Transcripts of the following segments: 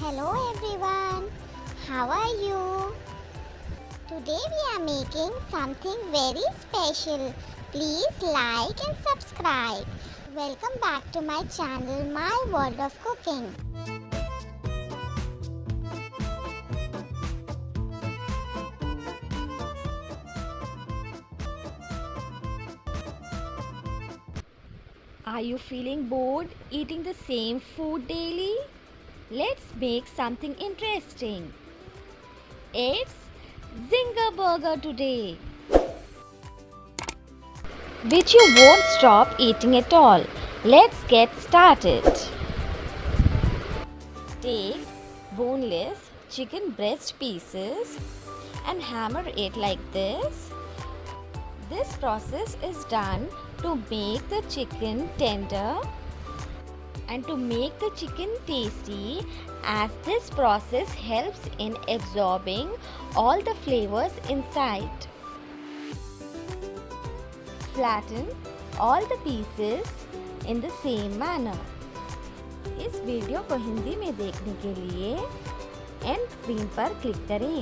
Hello everyone, how are you? Today we are making something very special. Please like and subscribe. Welcome back to my channel, My World of Cooking. Are you feeling bored eating the same food daily? Let's make something interesting. It's Zinger Burger today, which you won't stop eating at all. Let's get started. Take boneless chicken breast pieces and hammer it like this. This process is done to make the chicken tender and to make the chicken tasty, as this process helps in absorbing all the flavors inside. Flatten all the pieces in the same manner. इस video को हिंदी में देखने के लिए and screen पर click करें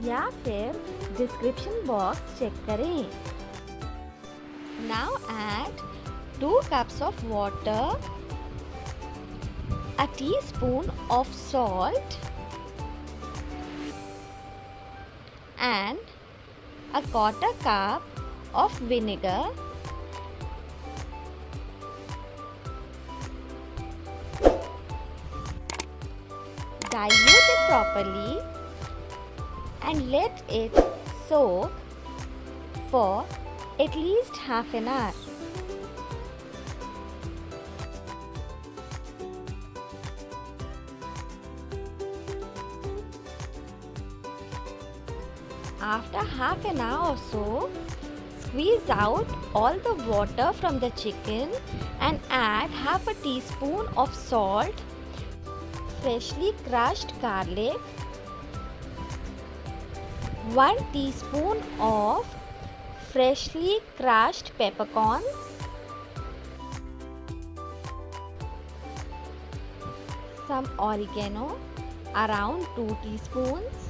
या फिर डिस्क्रिप्शन बॉक्स चेक करें. Now add 2 cups of water, a teaspoon of salt and a 1/4 cup of vinegar. Dilute it properly and let it soak for at least half an hour. After half an hour or so, squeeze out all the water from the chicken and add half a teaspoon of salt, freshly crushed garlic, 1 teaspoon of freshly crushed peppercorns, some oregano, around 2 teaspoons.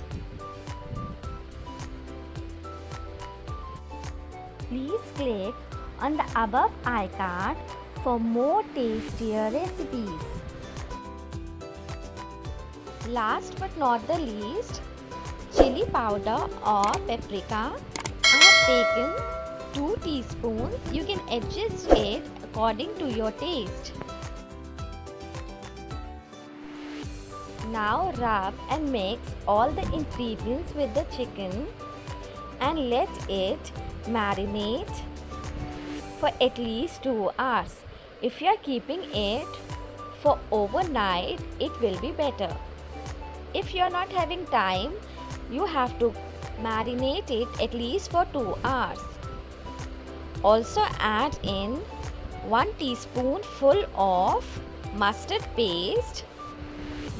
Please click on the above icon for more tastier recipes. Last but not the least, chili powder or paprika. I have taken 2 teaspoons. You can adjust it according to your taste. Now rub and mix all the ingredients with the chicken and let it marinate for at least 2 hours. If you are keeping it for overnight, it will be better. If you are not having time, you have to marinate it at least for 2 hours. Also add in 1 teaspoon full of mustard paste.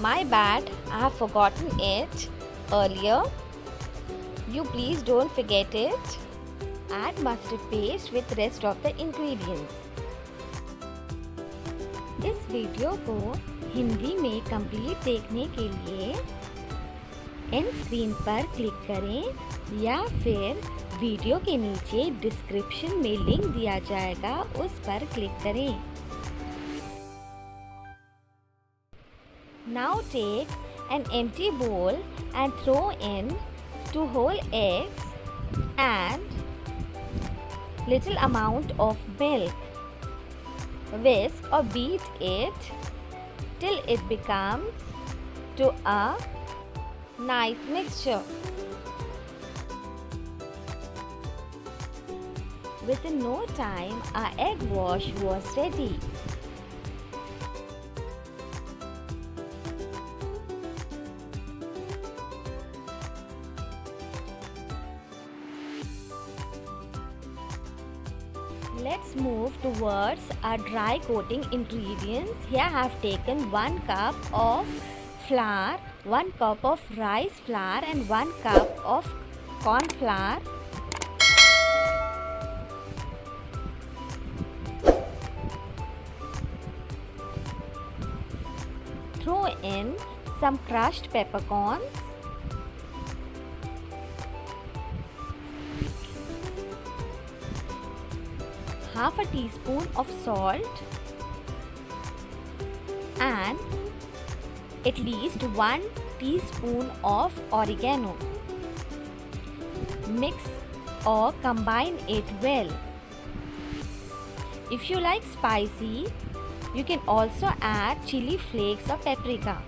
My bad, I have forgotten it earlier. You please don't forget it. Add mustard paste with rest of the ingredients. इस video को हिंदी में complete देखने के लिए and screen पर click करें या फिर वीडियो के नीचे डिस्क्रिप्शन में लिंक दिया जाएगा, उस पर क्लिक करें. Now take an empty bowl and throw in 2 whole eggs and little amount of milk. Whisk or beat it till it becomes to a nice mixture. Within no time, our egg wash was ready. Let's move towards our dry coating ingredients. Here I have taken 1 cup of flour, 1 cup of rice flour and 1 cup of corn flour. throw in some crushed peppercorns, half a teaspoon of salt, and at least 1 teaspoon of oregano. Mix or combine it well. If you like spicy, you can also add chili flakes or paprika.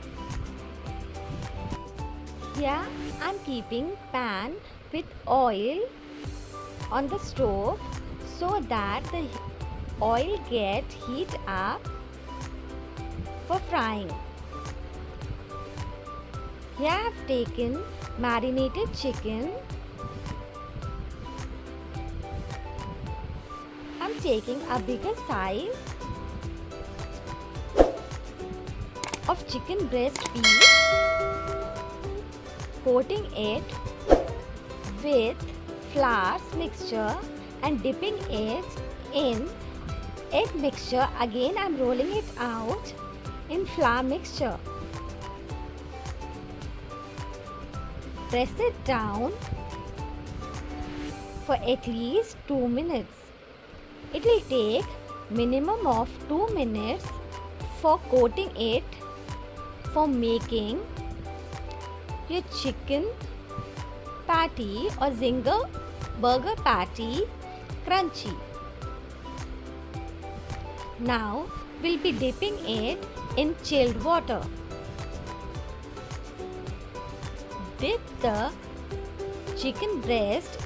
Here I am keeping pan with oil on the stove so that the oil gets heat up for frying. Here I have taken marinated chicken. I am taking a bigger size of chicken breast piece, coating it with flour mixture and dipping it in egg mixture. Again I am rolling it out in flour mixture. Press it down for at least 2 minutes. It will take minimum of 2 minutes for coating it for making your chicken patty or zinger burger patty crunchy. Now we'll be dipping it in chilled water. Dip the chicken breast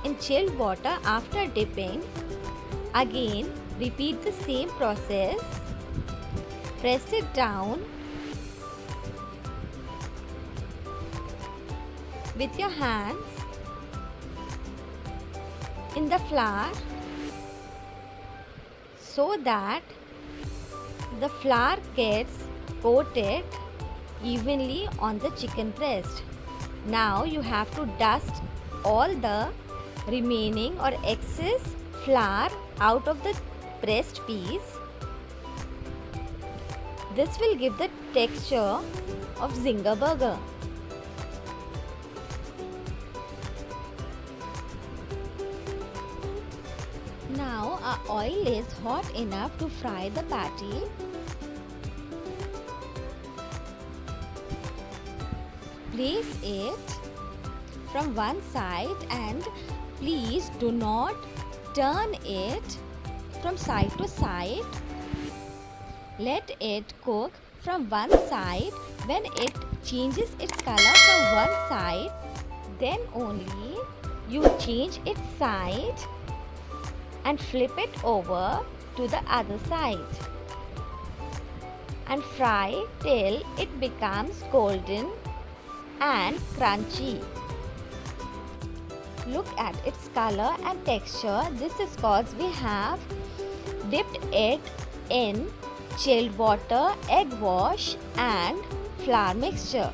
in chilled water after dipping. Again, repeat the same process. Press it down with your hands in the flour so that the flour gets coated evenly on the chicken breast. Now you have to dust all the remaining or excess flour out of the breast piece. This will give the texture of zinger burger. Now our oil is hot enough to fry the patty. Place it from one side and please do not turn it from side to side. Let it cook from one side. When it changes its color from one side, then only you change its side and flip it over to the other side and fry till it becomes golden and crunchy. Look at its color and texture. This is because we have dipped it in chilled water, egg wash and flour mixture.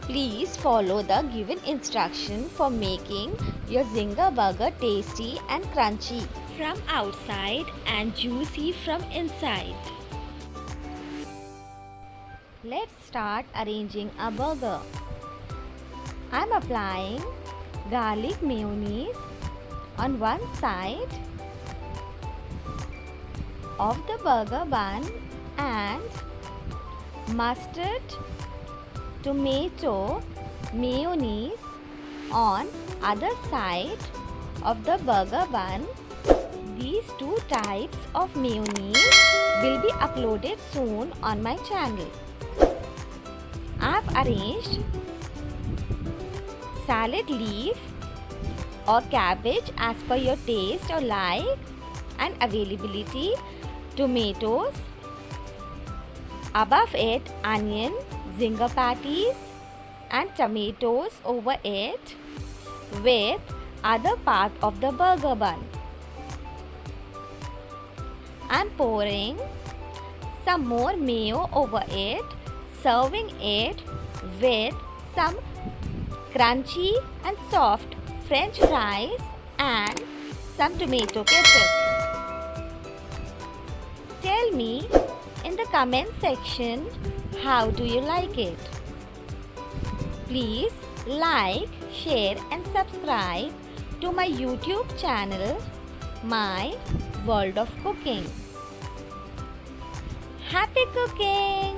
Please follow the given instruction for making your zinger burger tasty and crunchy from outside and juicy from inside. Let's start arranging a burger. I am applying garlic mayonnaise on one side of the burger bun and mustard, tomato, mayonnaise on other side of the burger bun. These two types of mayonnaise will be uploaded soon on my channel. I have arranged salad leaf or cabbage as per your taste or like and availability, tomatoes, above it onion, zinger patties and tomatoes over it with other part of the burger bun. I am pouring some more mayo over it, serving it with some crunchy and soft French fries and some tomato ketchup. Tell me in the comment section how do you like it. Please like, share and subscribe to my YouTube channel, My World of Cooking. Happy cooking!